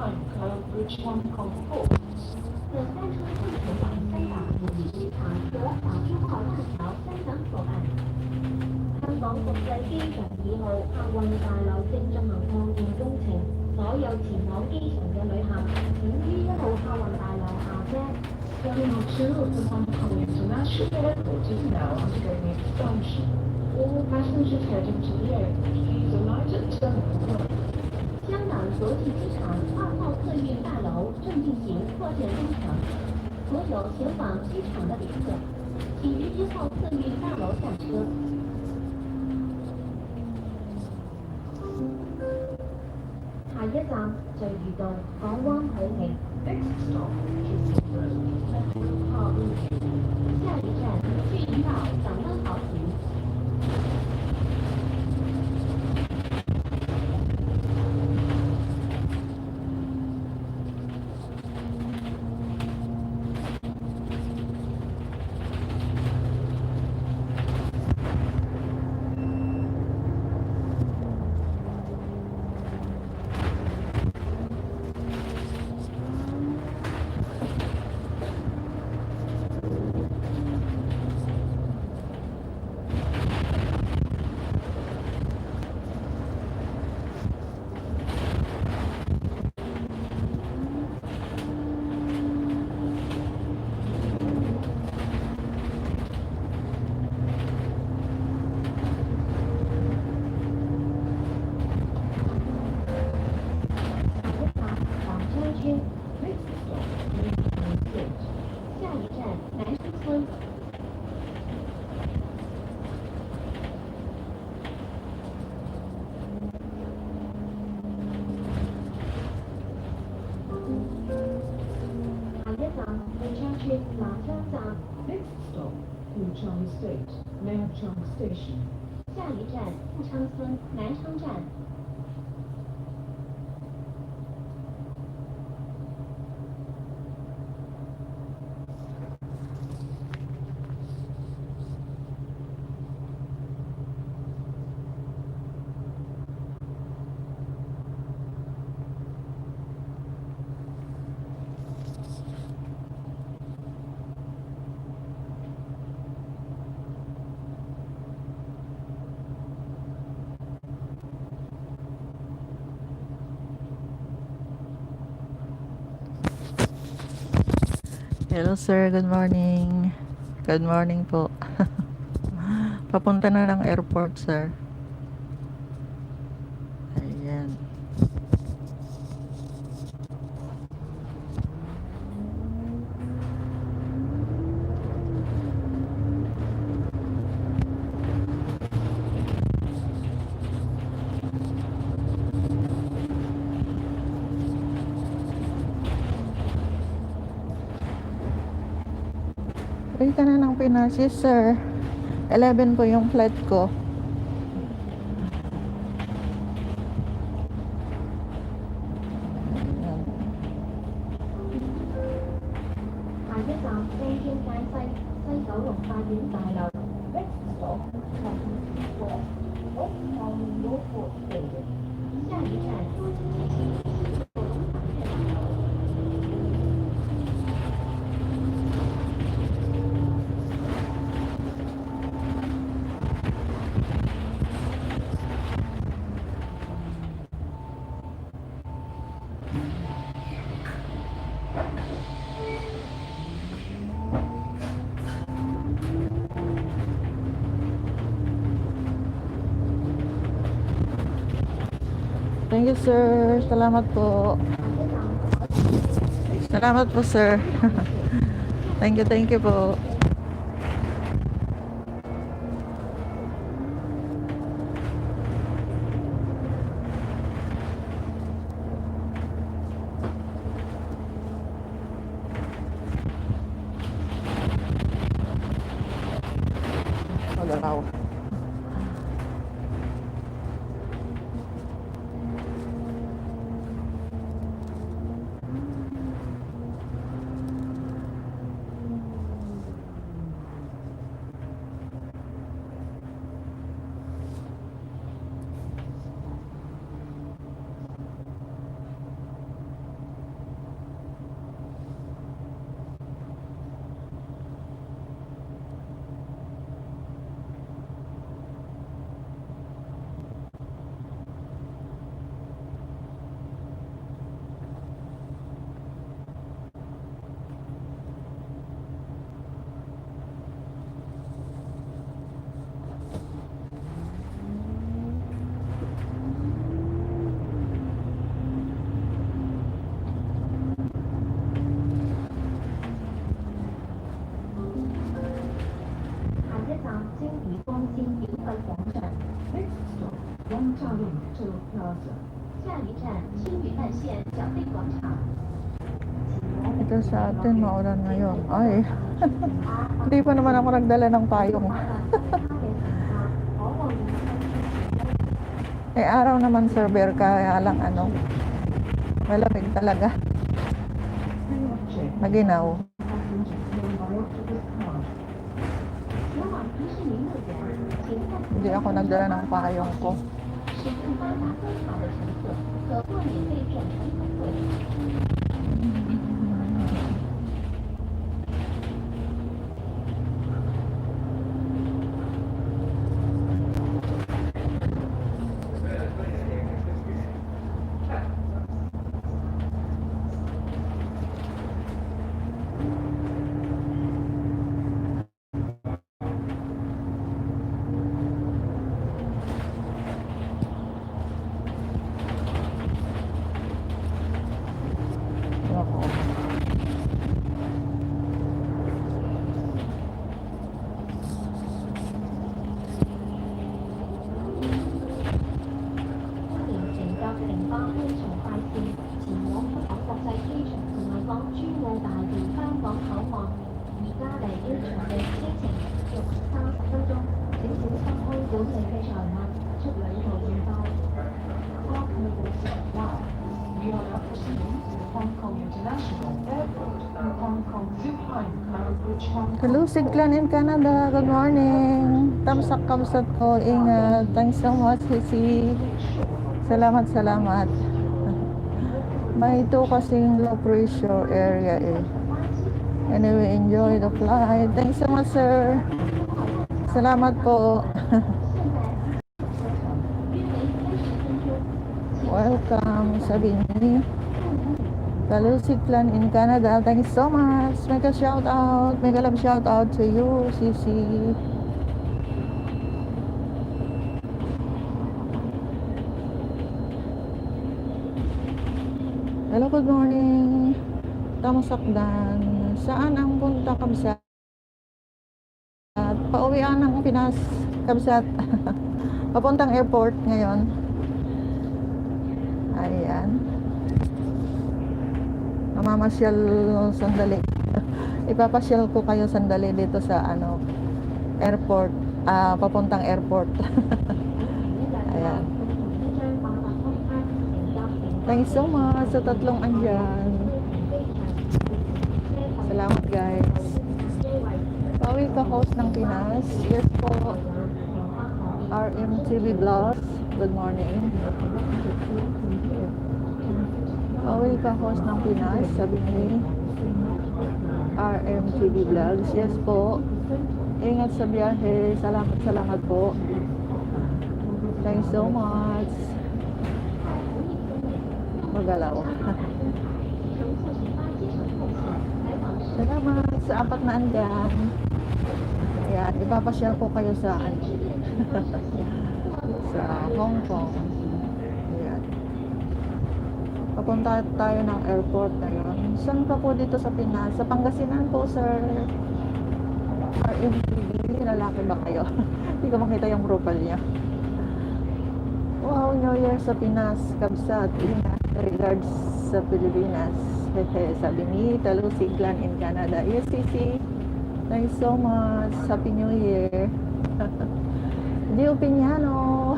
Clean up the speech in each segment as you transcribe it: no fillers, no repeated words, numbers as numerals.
time Bridge One conforms. 本班车会前往香港国际机场和港珠澳大橋香港口岸。香港國際機場2號客運大樓正進行擴建工程，所有前往機場嘅旅客請於1號客運大樓下車。Terminal 2 of the Hong Kong International Airport is now undergoing expansion. All passengers heading to the airport, please alight at Terminal 1. 香港国际机场2号客运大楼正进行扩建工程，所有前往机场的旅客，请于1号客运大楼下车。下一站聚魚道港灣海景。Next stop, Kingston Metro Harbour View. 下一站聚魚道港灣豪庭。Next stop, Fuchang Estate, Nanchang Station. 下一站富昌村南昌站。Hello sir, good morning. Good morning po. Papunta na ng airport sir. Ayan. Uwi ka na ng Pinas, yes sir. 11 po yung flight ko.下一站東京街西九龍法院大樓。Next stop, Clapham Square, off Harlem Norfolk Building. 下一站多吉街西九龍法院大樓。Thank you sir. Salamat po. Salamat po sir. Thank you po. Magalaw. 经于东京明白广场。 Next stop, Yangtang Toll Plaza. 下一站青屿干线小费广场。 Ito sa atin, maulan ngayon. Ay, hindi pa naman ako nagdala ng payong. Eh, araw naman, server, kaya lang ano, malamig talaga. Check. Maginaw. Passengers may board to this car. 前往迪士尼乐园，请在 Hindi ako nagdala ng payong ko. 使用八达通卡的乘客可获免费转乘优惠。 Ako. 歡迎乘搭零八輕松快線前往香港國際機場同埋港珠澳大橋香港口岸。而家離機場嘅車程約30分鐘，請小心安管理嘅財物，出旅途愉快。 Park Mobile Now. We are now proceeding to Hong Kong International Airport and Hong Kong Zipline Cloud Bridge Hong Kong. Hello, Siglan in Canada. Good morning. Tamsak kamsat ko. Ingat. Thanks so much, Sisi. Salamat, salamat. May ito kasing low pressure area eh. Anyway, enjoy the flight. Thanks so much, sir. Salamat po. Welcome, sabi ni Kalusiklan in Canada. Thanks so much. Mega shout out. Mega love shout out to you, Sisi. Hello, good morning. Tamasakdan. Saan ang punta, Kabsat? Pauwian ng Pinas, Kabsat. Papuntang airport ngayon. Ayan. Mamamasyal sandali. Ipapasyal ko kayo sandali dito sa ano, airport. Papuntang airport. Ayan. Thanks so much sa tatlong andyan. Salamat, guys. Pauwi ka, host ng Pinas. Yes po. RMTV Vlogs. Good morning. Pauwi ka, host ng Pinas. Sabi ni RMTV Vlogs. Yes po. Ingat sa biyahe. Salamat, salamat po. Thanks so much. Magalaw. Salamat sa apat na andyan. Ayan, ipapasyal ko kayo sa sa Hong Kong. Ayan. Papunta tayo ng airport ngayon. Saan ka po dito sa Pinas? Sa Pangasinan po, sir. RMTV, lalaki ba kayo? Hindi ko makita yung profile niya. Wow, New Year sa Pinas, Kabsat. Ingat, regards sa Pilipinas. Sabi ni Talusiglan in Canada. Yes, Sisi. Thanks so much. Happy New Year. Dio Piñano.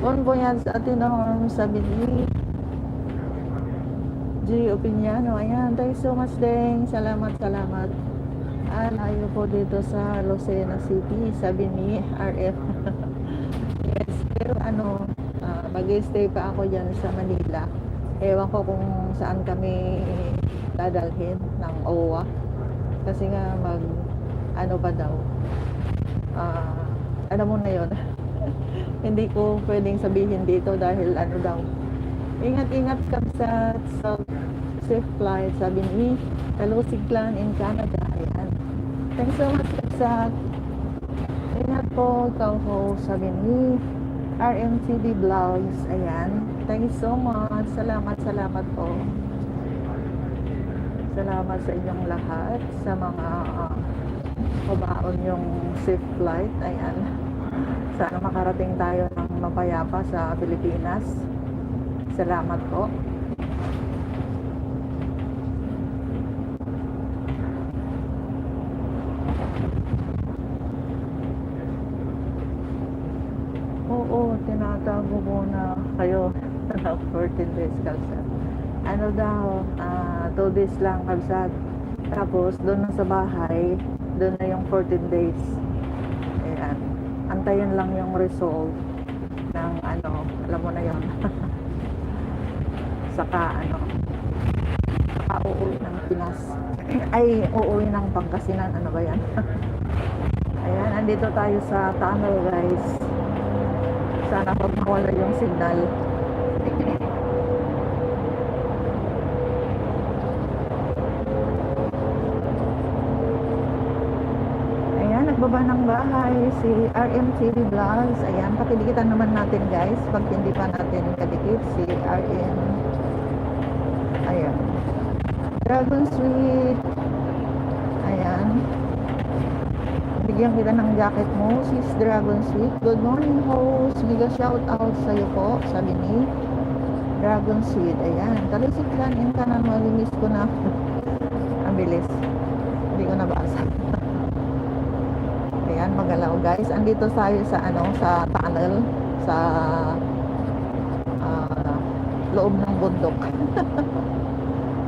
Bon voyage sa atin Norm. Sabi ni Gio Piñano. Ayan. Thanks so much, Deng. Salamat, salamat. Layo po dito sa Lucena City. Sabi ni RF. Yes. Pero ano, mag-stay pa ako dyan sa Manila. Ewan ko kung saan kami dadalhin ng OWA. Kasi nga ano pa daw. Ano mo na yun. Hindi ko pwedeng sabihin dito dahil ano daw. Ingat-ingat Kabsat sa safe flight. Sabi ni Talusiglan in Canada. Ayan. Thanks so much, Kabsat. Ingat po, ikaw ho. Sabi ni RMTV Vlogs. Ayan. Thank you so much. Salamat, salamat po. Salamat sa inyong lahat, sa mga kumaon yung safe flight. Ayan. Sana makarating tayo ng mapayapa sa Pilipinas. Salamat po. Oo, tinatago muna kayo ng 14 days kalsat. Ano daw, 2 days lang kalsat. Tapos, doon na sa bahay, doon na yung 14 days. Ayan. Antayin lang yung result ng ano, alam mo na yun. saka uuwi ng Pinas. Ay, uuwi ng Pangasinan. Ano ba yan? Ayan, andito tayo sa tunnel, guys. Sana pag mawala yung signal. Ayan, nagbaba ng bahay si RMTV Vlogs. Ayan, pakidikitan naman natin, guys, pag hindi pa natin kadikit si RM. Ayan, Dragon Sweet. Ayan, bigyan kita ng jacket mo, sis Dragon Sweet. Good morning, host. Giga shout out sa'yo po, sabi ni Dragon Sweet. Ayan, Talisik Clan in Kanan, malimiss ko na. Ang bilis, hindi ko nabasa. Ayan, magalaw, guys. Andito tayo sa sa tunnel, sa loob ng bundok.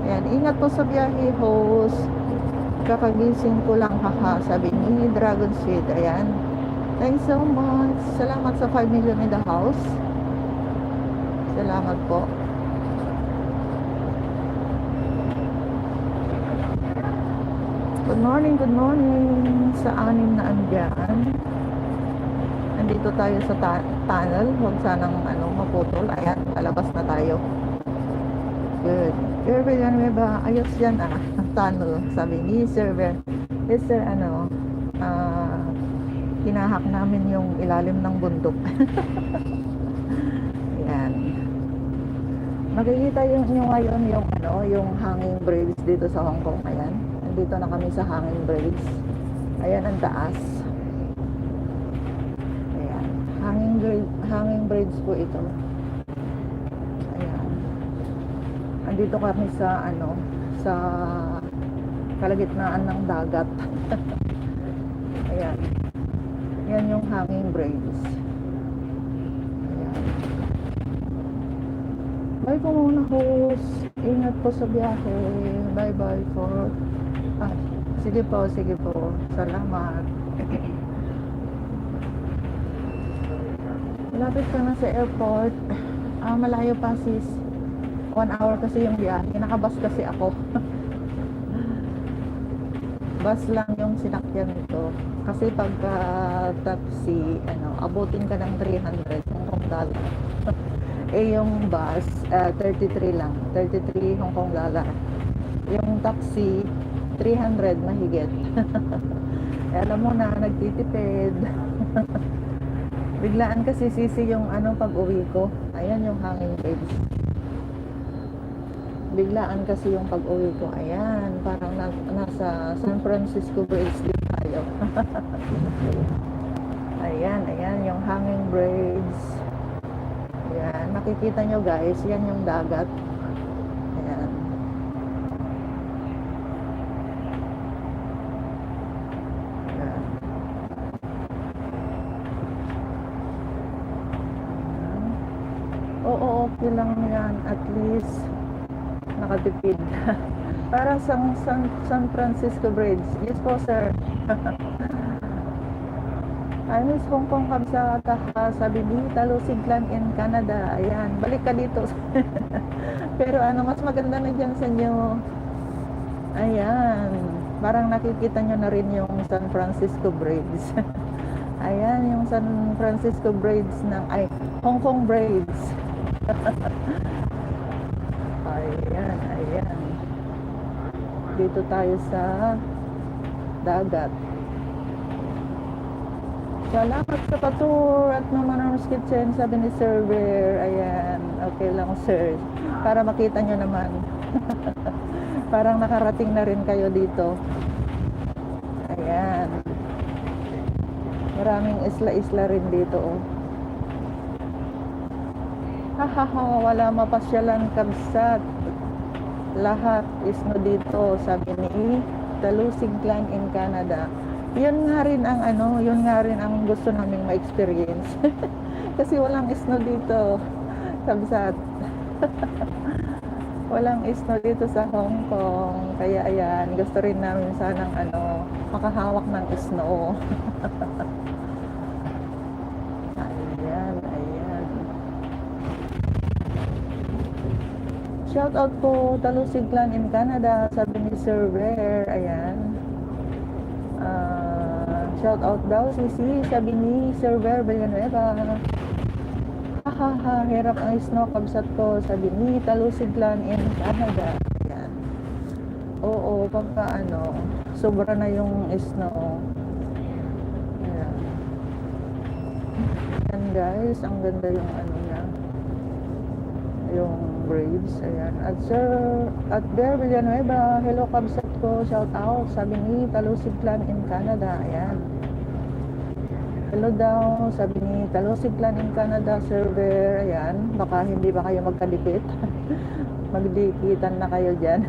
Ayan, ingat po sa biyahe, host. Kakagising ko lang, haha, sabi ni Dragon Sweet. Ayan, thanks so much. Salamat sa 5 million in the house. Salamat po. Good morning sa anim na andyan. Nandito tayo sa tunnel. Huwag sanang maputol. Ayan, palabas na tayo. Good. Server yan, may ba? Ayos yan, tunnel. Sabi ni server. Yes, sir, hinahak namin yung ilalim ng bundok. Ayan. Makikita nyo ngayon yung hanging bridge dito sa Hong Kong. Ayan. Nandito na kami sa hanging bridge. Ayan ang taas. Ayan. Hanging bridge po ito. Andito kami sa sa kalagitnaan ng dagat. Ayan. Yan yung hanging bridge. Ayan. Bye po muna, host. Ingat po sa biyahe. Bye bye po. Sige po. Salamat. Malapit ka na sa airport. Malayo pa, sis. 1 hour kasi yung biyahe. Nakabus kasi ako. Bus lang yung sinakyan nito. Kasi pagka taxi, abutin ka ng 300 Hong Kong dollar. Yung bus, 33 lang. 33 Hong Kong dollar. Yung taxi, 300 mahigit. Alam mo na, nagtitipid. Biglaan kasi sisi yung pag-uwi ko. Ayan yung hanging bridge. Biglaan kasi yung pag-uwi ko. Ayan, parang nasa San Francisco Bridge din tayo. Ayan yung hanging bridge. Ayan, makikita nyo, guys, yan yung dagat. Ayan. Ayan. Oo, okay lang yan. At least nakatipid. Para sa San Francisco Bridge. Yes po, sir. I miss Hong Kong kamsata, sabi ni Talusig Clan in Canada. Ayan, balik ka dito. Pero mas maganda na dyan sa inyo. Ayan, parang nakikita nyo na rin yung San Francisco Bridge. Ayan, yung San Francisco Bridge Hong Kong Bridge. Ayan. Dito tayo sa dagat. Salamat sa patur at Mamanar's Kitchen, sabi ni server. Ayan, okay lang, sir. Para makita nyo naman. Parang nakarating na rin kayo dito. Ayan. Maraming isla-isla rin dito, oh. Hahaha, wala mapasyalan kabsat. Lahat is no dito, sabi ni Talusiglan in Canada. Yun nga rin ang yun nga rin ang gusto naming ma-experience. Kasi walang snow dito, kabsat. Walang snow dito sa Hong Kong. Kaya ayan, gusto rin namin sanang makahawak ng snow. Ayan, ayan. Shout out po Talusiglan in Canada, sabi ni Sir Rare. Ayan. Shout out daw si sabi ni Sir Rare Villanueva. Hahaha, hirap ang snow kabsat ko, sabi ni Talusiglan in Canada. Ayan. Oo, pagka sobra na yung snow. Ayan. Ayan guys, ang ganda yung niya. Yung bridge. Ayan. At Bear Villanueva, hello kabsat ko, shout out, sabi ni Talusiglan in Canada. Ayan. Hello daw, sabi ni Talusiglan in Canada, server. Ayan, baka hindi ba kayo magkadikit? Magdikitan na kayo dyan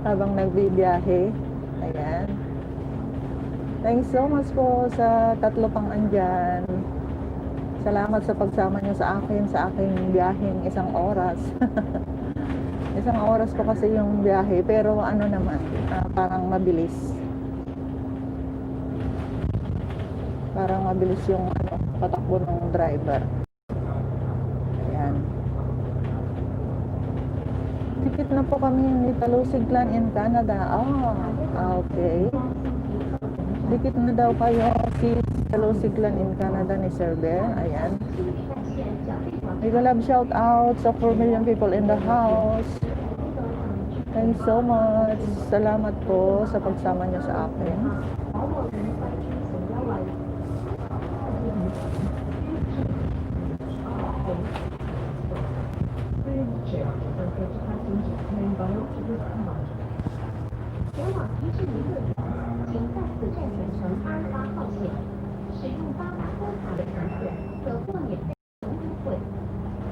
habang nagbibiyahe. Ayan. Thanks so much po sa tatlo pang andyan. Salamat sa pagsama nyo sa aking biyaheng 1 oras. 1 oras po kasi yung biyahe, pero naman, parang mabilis. Parang mabilis yung patakbo ng driver. Ayan. Tikit na po kami ni Talusiglan in Canada. Okay. Dikit na daw kayo si Talusiglan in Canada ni Sir Bear. Ayan. Mega love shout out sa 4 million people in the house. Thanks so much. Salamat po sa pagsama niyo sa akin.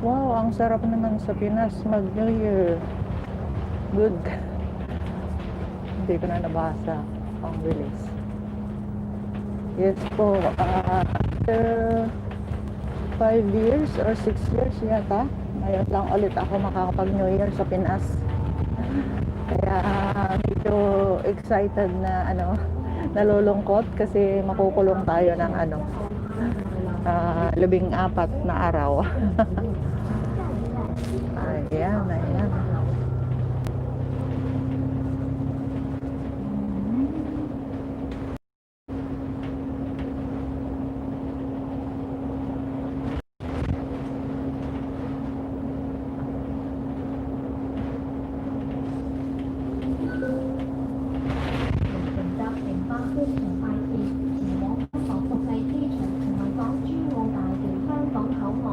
Wow, ang sarap naman sa Pinas mag-New Year. Good. Hindi ko na nabasa. Ang bilis. Yes po, after 5 years or 6 years yata, ngayon lang ulit ako makakapag-New Year sa Pinas. Kaya medyo excited na nalulungkot kasi makukulong tayo ng 14 na araw. Ayan, ayan.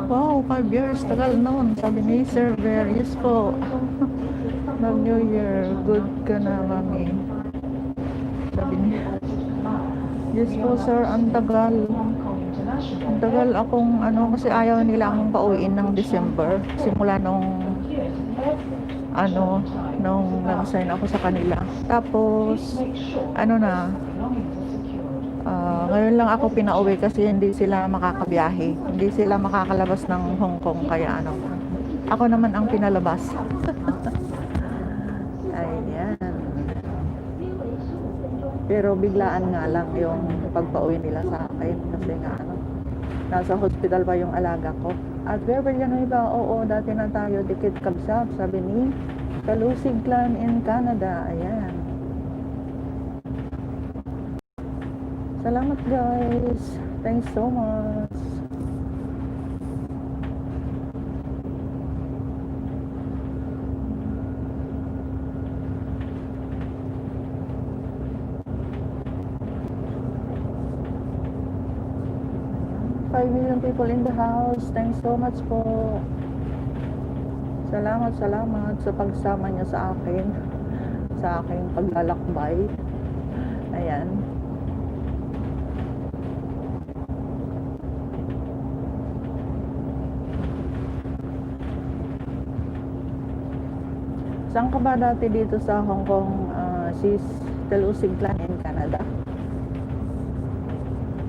Wow, 5 years, tagal noon. Sabi ni Sir Bear, yes po. Mag-New Year, good ka na, mami. Sabi niya, yes po sir, ang tagal. Ang tagal akong kasi ayaw nila akong pauwiin ng December. Simula nung nag-sign ako sa kanila. Tapos, ngayon lang ako pinauwi kasi hindi sila makakabiyahe. Hindi sila makakalabas ng Hong Kong. Kaya ako naman ang pinalabas. Ayan. Pero biglaan nga lang yung pagpauwi nila sa akin. Kasi nasa hospital pa yung alaga ko. At Beverly Villanueva, oo, dati na tayo dikit kabsat, sabi ni Talusiglan in Canada. Ayan. Salamat guys. Thanks so much. Five million people in the house. Thanks so much po. Salamat sa pagsama niyo sa akin, sa aking paglalakbay. Ayan. Saan ka ba dati dito sa Hong Kong, sis Telusiglan in Canada?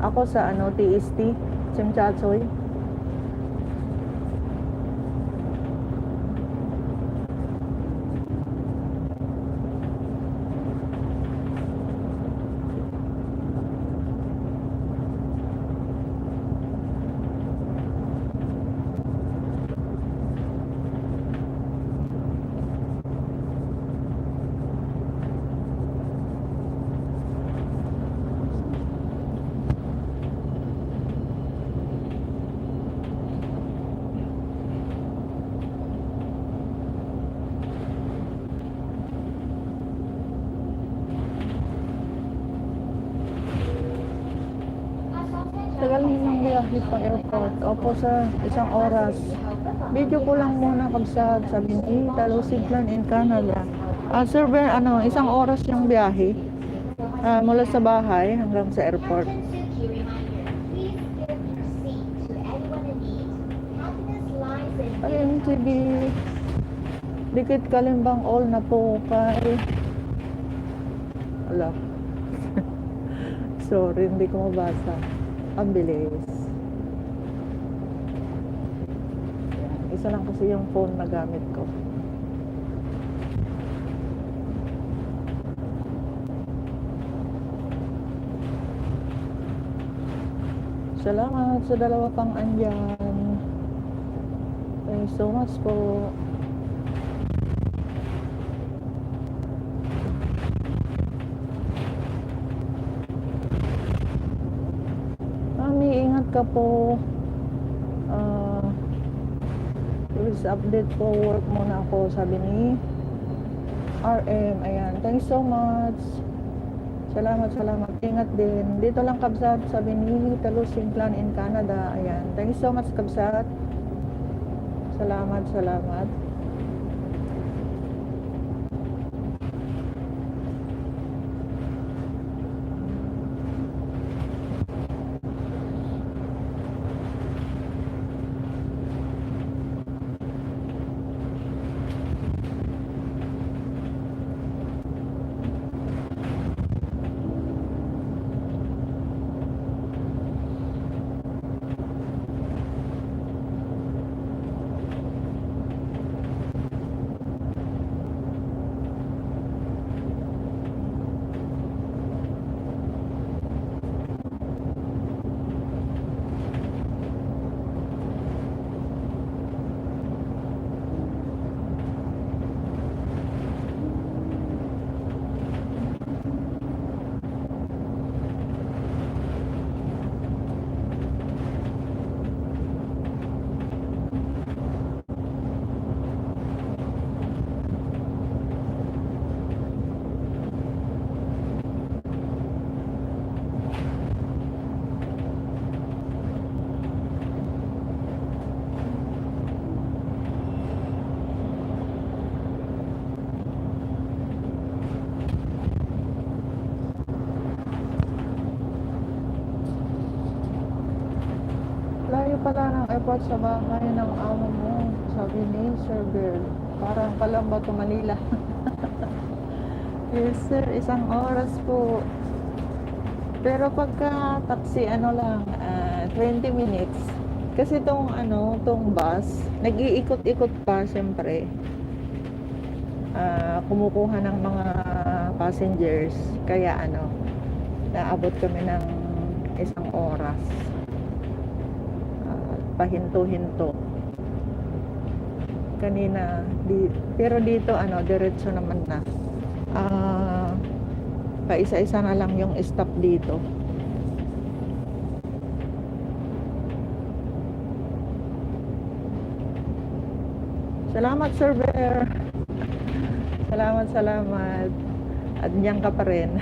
Ako sa TST, Chimchachoy. Tagal ng biyahe pa airport. Opo sir, isang oras. Video ko lang muna kabsat. Sabi ni Telusiglan in Canada. Sir, isang oras yung biyahe. Mula sa bahay hanggang sa airport. Ayun, TV. Dikit Kalimbang all na po kay. Ala. Sorry, hindi ko mabasa. Ang bilis. Isa lang kasi yung phone na gamit ko. Salamat sa dalawa pang andyan. Thank you so much po. Mami, ingat ka po. Please update po, work muna ako, sabi ni RM. Ayan, thanks so much. Salamat. Ingat din. Dito lang kabsat, sabi ni Telusiglan in Canada. Ayan, thanks so much kabsat. Salamat. Layo pala ng airport sa bahay ng amo mo, sabi ni Sir Girl. Parang Calamba to Manila. Yes sir, isang oras po. Pero pagka taxi, 20 minutes. Kasi tong bus, nag-iikot-ikot pa siyempre. Kumukuha ng mga passengers. Kaya naabot kami ng isang oras. Pahinto-hinto. Kanina, pero dito diretso naman na. Paisa-isa na lang yung stop dito. Salamat, Sir Bear. Salamat. At diyan ka pa rin.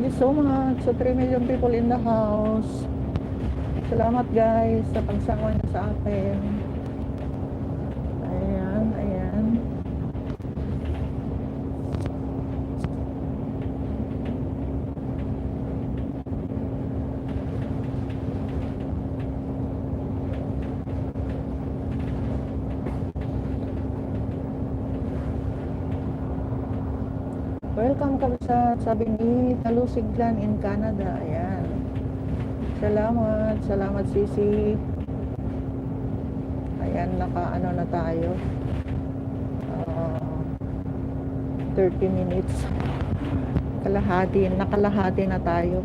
Thank you so much sa 3 million people in the house. Salamat guys sa pagsama niyo sa akin. Ayan, ayan. Welcome kabsat, sabi ni Talusiglan in Canada. Ayan. Salamat, salamat Sisi. Ayan, naka-ano na tayo. 30 minutes. Nakalahati na tayo.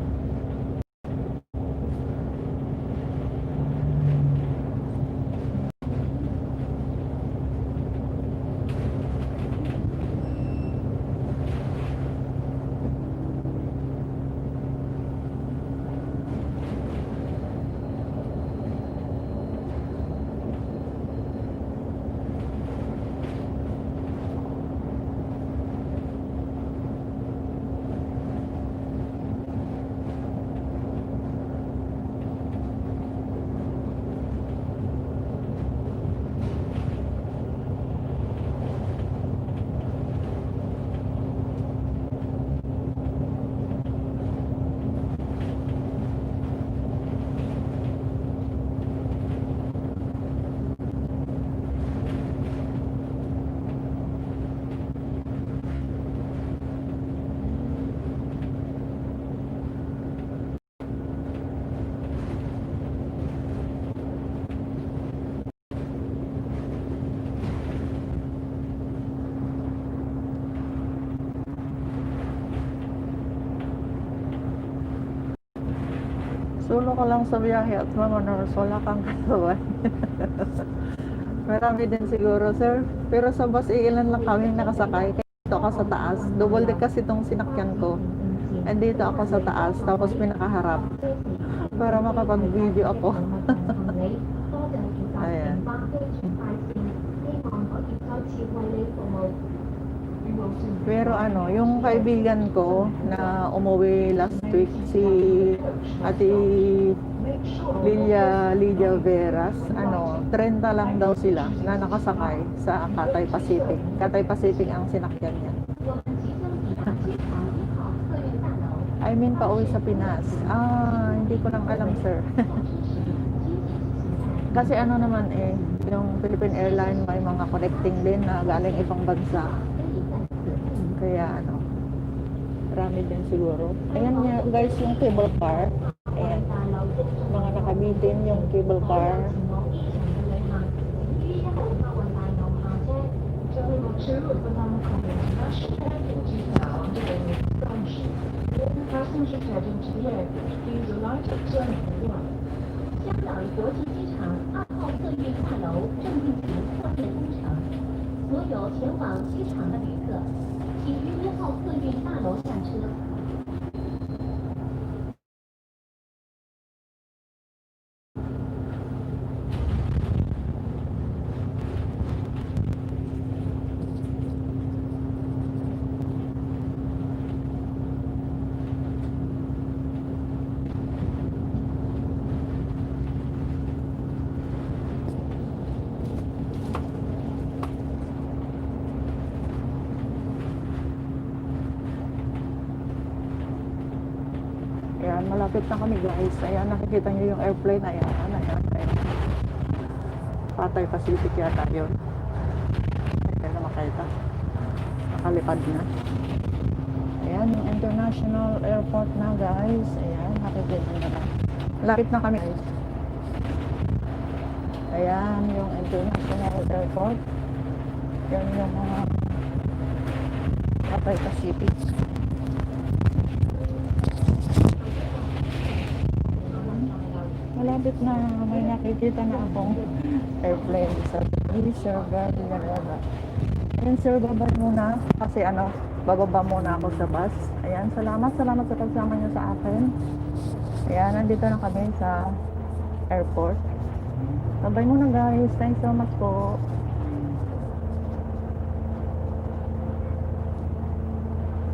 Solo ka lang sa biyahe at mamanors, wala kang kasawan. Marami din siguro, sir. Pero sa bus, ilan lang kami nakasakay. Kaya dito ako sa taas. Double deck kasi itong sinakyan ko. And dito ako sa taas, tapos pinakaharap. Para makapag-video ako. Ayan. Pero ano, yung kaibigan ko na umuwi last week, si Ate Lydia Veras, 30 lang daw sila na nakasakay sa Cathay Pacific. Cathay Pacific ang sinakyan niya. I mean, pauwi sa Pinas. Hindi ko lang alam, sir. Kasi ano naman yung Philippine Airlines may mga connecting din na galing ibang bansa. Kaya marami din siguro. Ayan nga guys, yung cable car. Ayan. Mga nakabitin yung cable car. 这路之路不那么可能，那是在附近now undergoing expansion. All passengers heading to the airport, please alight at Terminal 1. 香港国际机场2号客运大楼正进行扩建工程，所有前往机场的旅客，请于1号客运大楼下车。 Ayan, malapit na kami guys. Ayan, nakikita nyo yung airplane. Ayan, ayan. Cathay Pacific yata yun. Ayan na makita. Nakalipad na. Ayan, yung international airport na guys. Ayan, nakikita nyo na. Malapit na kami guys. Ayan, yung international airport. Ayan yung mga Cathay Pacific. Malapit na, may nakikita na akong airplane sa Sir Gabriela. Ayan sir, bababa muna kasi bababa muna ako sa bus. Ayan, salamat sa pagsama niyo sa akin. Ayan, nandito na kami sa airport. Babay muna guys, thanks so much po.